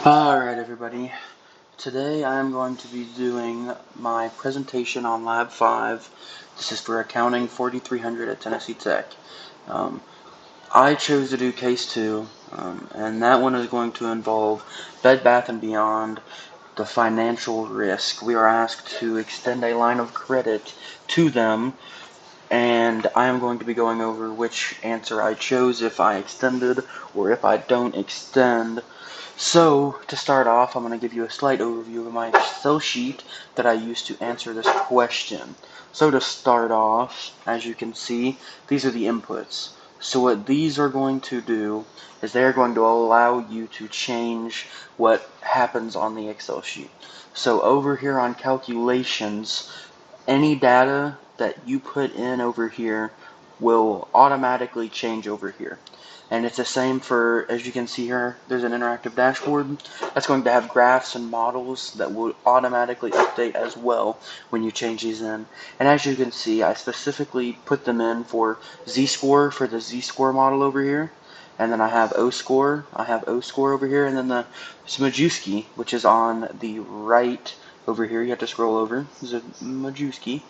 Alright everybody, today I am going to be doing my presentation on Lab 5. This is for Accounting 4300 at Tennessee Tech. I chose to do Case 2, and that one is going to involve Bed Bath & Beyond, the financial risk. We are asked to extend a line of credit to them, and I am going to be going over which answer I chose, if I extended or if I don't extend. So, to start off, I'm going to give you a slight overview of my Excel sheet that I used to answer this question. So to start off, as you can see, these are the inputs. So what these are going to do is they're going to allow you to change what happens on the Excel sheet. So over here on calculations, any data that you put in over here will automatically change over here. And it's the same for, as you can see here, there's an interactive dashboard that's going to have graphs and models that will automatically update as well when you change these in. And as you can see, I specifically put them in for z-score for the z-score model over here. And then I have O-score over here, and then the Smajewski, which is on the right over here. You have to scroll over. There's a Majewski.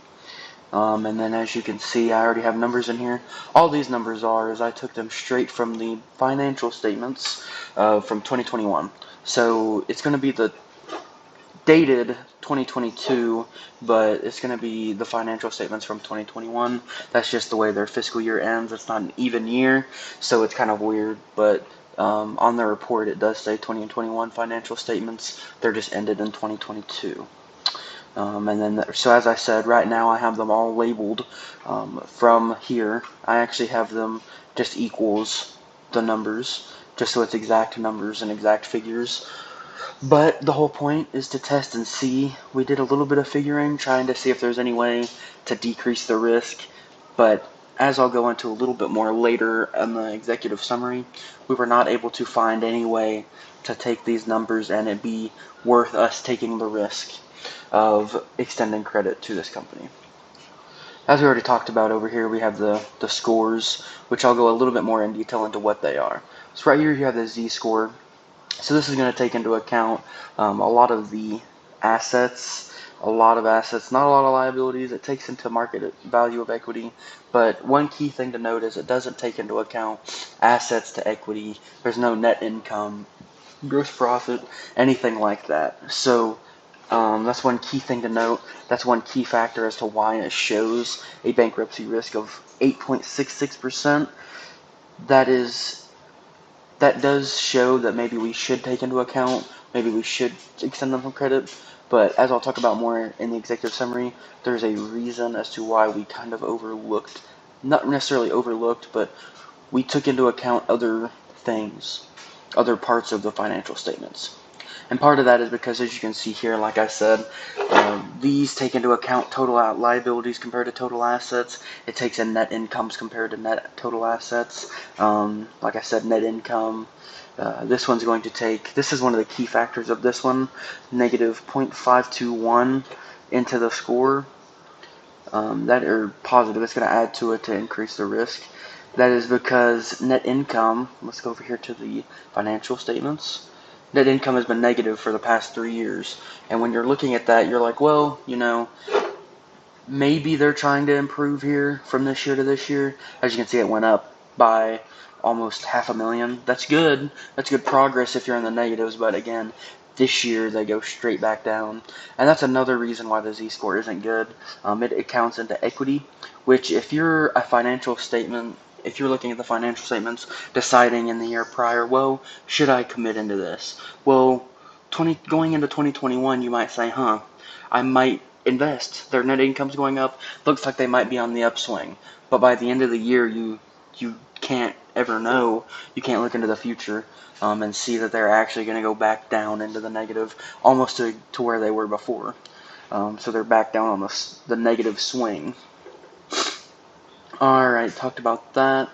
And then as you can see, I already have numbers in here. All these numbers is I took them straight from the financial statements from 2021. So it's going to be the dated 2022, but it's going to be the financial statements from 2021. That's just the way their fiscal year ends. It's not an even year, so it's kind of weird, but on the report it does say 2021 financial statements. They're just ended in 2022. And then, so as I said, right now I have them all labeled from here. I actually have them just equals the numbers, just so it's exact numbers and exact figures. But the whole point is to test and see. We did a little bit of figuring, trying to see if there's any way to decrease the risk, but as I'll go into a little bit more later in the executive summary, we were not able to find any way to take these numbers and it be worth us taking the risk of extending credit to this company. As we already talked about over here, we have the scores, which I'll go a little bit more in detail into what they are. So right here you have the z-score. So this is going to take into account a lot of the assets, not a lot of liabilities. It takes into market value of equity, but one key thing to note is it doesn't take into account assets to equity. There's no net income, gross profit, anything like that. So that's one key thing to note. That's one key factor as to why it shows a bankruptcy risk of 8.66%. That does show that maybe we should take into account, maybe we should extend them some credit, but as I'll talk about more in the executive summary, there's a reason as to why we kind of overlooked, not necessarily overlooked, but we took into account other things, other parts of the financial statements. And part of that is because, as you can see here, like I said, these take into account total liabilities compared to total assets. It takes in net incomes compared to net total assets. Like I said, net income. This one's going to take, this is one of the key factors of this one, negative 0.521 into the score. That or positive, it's going to add to it to increase the risk. That is because net income, let's go over here to the financial statements. Net income has been negative for the past 3 years. And when you're looking at that, you're like, well, maybe they're trying to improve here from this year to this year. As you can see, it went up by almost $500,000. That's good. That's good progress if you're in the negatives. But again, this year they go straight back down. And that's another reason why the z-score isn't good. It counts into equity, which if you're a financial statement, if you're looking at the financial statements, deciding in the year prior, well, should I commit into this? Well, going into 2021, you might say, I might invest. Their net income's going up. Looks like they might be on the upswing. But by the end of the year, you can't ever know. You can't look into the future and see that they're actually going to go back down into the negative, almost to where they were before. So they're back down on the negative swing. Alright, talked about that.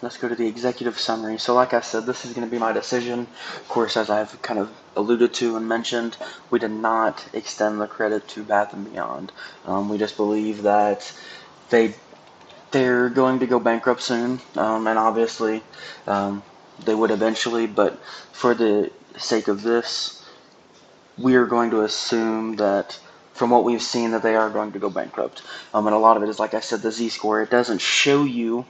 Let's go to the executive summary. So like I said, this is going to be my decision. Of course, as I've kind of alluded to and mentioned, we did not extend the credit to Bath & Beyond. We just believe that they're going to go bankrupt soon, and obviously they would eventually, but for the sake of this, we are going to assume that from what we've seen that they are going to go bankrupt. And a lot of it is, like I said, the Z-score. It doesn't show you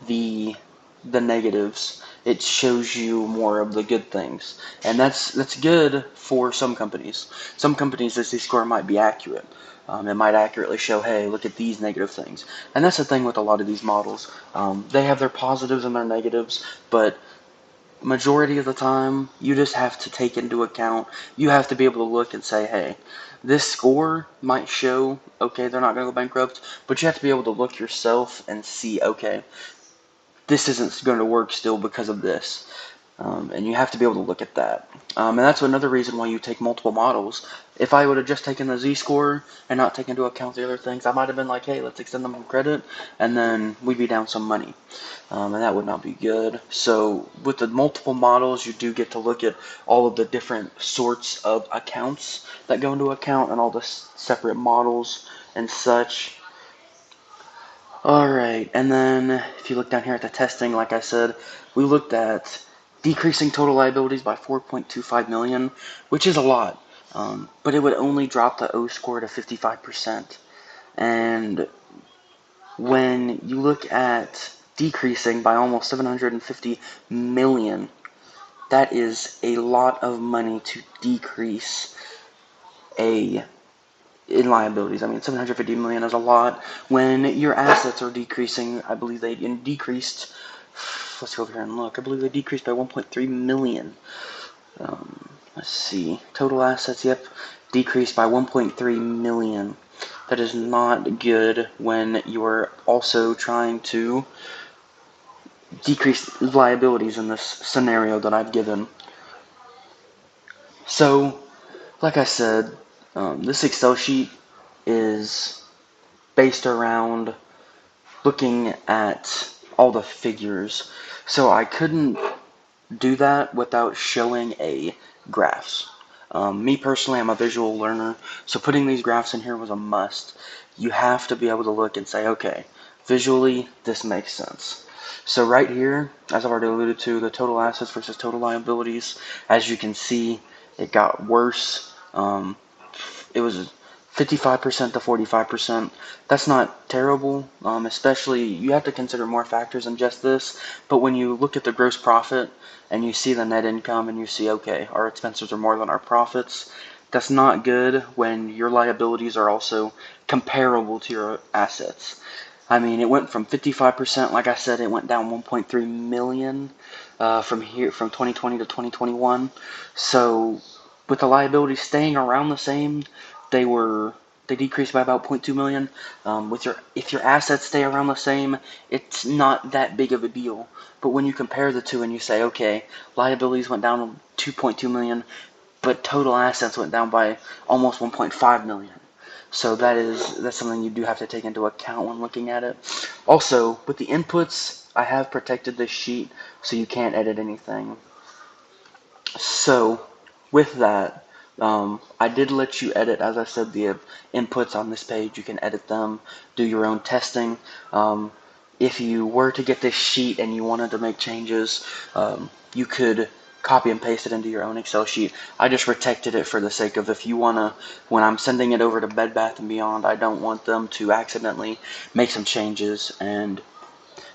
the negatives. It shows you more of the good things, and that's good for some companies. Some companies, the Z-score might be accurate. It might accurately show, hey, look at these negative things. And that's the thing with a lot of these models. They have their positives and their negatives, but majority of the time, you just have to take into account, you have to be able to look and say, hey, this score might show, okay, they're not going to go bankrupt, but you have to be able to look yourself and see, okay, this isn't going to work still because of this. And you have to be able to look at that. And that's another reason why you take multiple models. If I would have just taken the Z-score and not taken into account the other things, I might have been like, hey, let's extend them credit, and then we'd be down some money. And that would not be good. So with the multiple models, you do get to look at all of the different sorts of accounts that go into account and all the separate models and such. Alright, and then if you look down here at the testing, like I said, we looked at decreasing total liabilities by 4.25 million, which is a lot, but it would only drop the O score to 55%. And when you look at decreasing by almost 750 million, that is a lot of money to decrease in liabilities. I mean, 750 million is a lot. When your assets are decreasing, I believe they decreased, let's go over here and look, I believe they decreased by 1.3 million. Let's see, total assets, yep, decreased by 1.3 million. That is not good when you're also trying to decrease liabilities in this scenario that I've given. So, like I said, this Excel sheet is based around looking at all the figures. So I couldn't do that without showing a graphs. Me personally, I'm a visual learner, so putting these graphs in here was a must. You have to be able to look and say, okay, visually, this makes sense. So right here, as I've already alluded to, the total assets versus total liabilities, as you can see, it got worse. It was 55% to 45%. That's not terrible, especially you have to consider more factors than just this. But when you look at the gross profit and you see the net income and you see, okay, our expenses are more than our profits, that's not good when your liabilities are also comparable to your assets. I mean, it went from 55%, like I said, it went down 1.3 million from 2020 to 2021. So with the liabilities staying around the same, they decreased by about 0.2 million. If your assets stay around the same, it's not that big of a deal. But when you compare the two and you say, okay, liabilities went down 2.2 million, but total assets went down by almost 1.5 million. So that's something you do have to take into account when looking at it. Also, with the inputs, I have protected this sheet so you can't edit anything. So, with that, I did let you edit, as I said, the inputs on this page. You can edit them, do your own testing. If you were to get this sheet and you wanted to make changes, you could copy and paste it into your own Excel sheet. I just protected it for the sake of if you want to, when I'm sending it over to Bed Bath & Beyond, I don't want them to accidentally make some changes and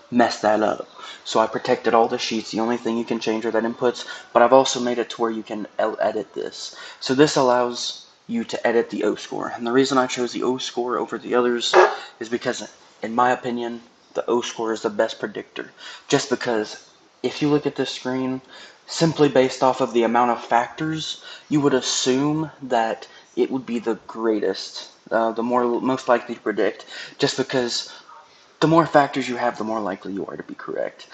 mess that up. So I protected all the sheets. The only thing you can change are that inputs, but I've also made it to where you can edit this. So this allows you to edit the O score. And the reason I chose the O score over the others is because, in my opinion, the O score is the best predictor. Just because if you look at this screen, simply based off of the amount of factors, you would assume that it would be the greatest, most likely to predict, just because the more factors you have, the more likely you are to be correct.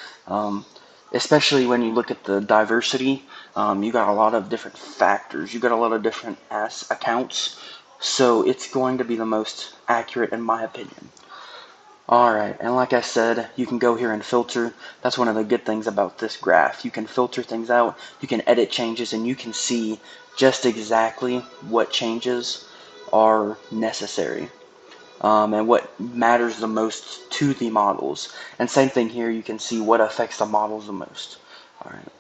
Especially when you look at the diversity, you got a lot of different factors. You got a lot of different accounts. So it's going to be the most accurate in my opinion. Alright, and like I said, you can go here and filter. That's one of the good things about this graph. You can filter things out, you can edit changes, and you can see just exactly what changes are necessary. And what matters the most to the models. And same thing here, you can see what affects the models the most. Alright.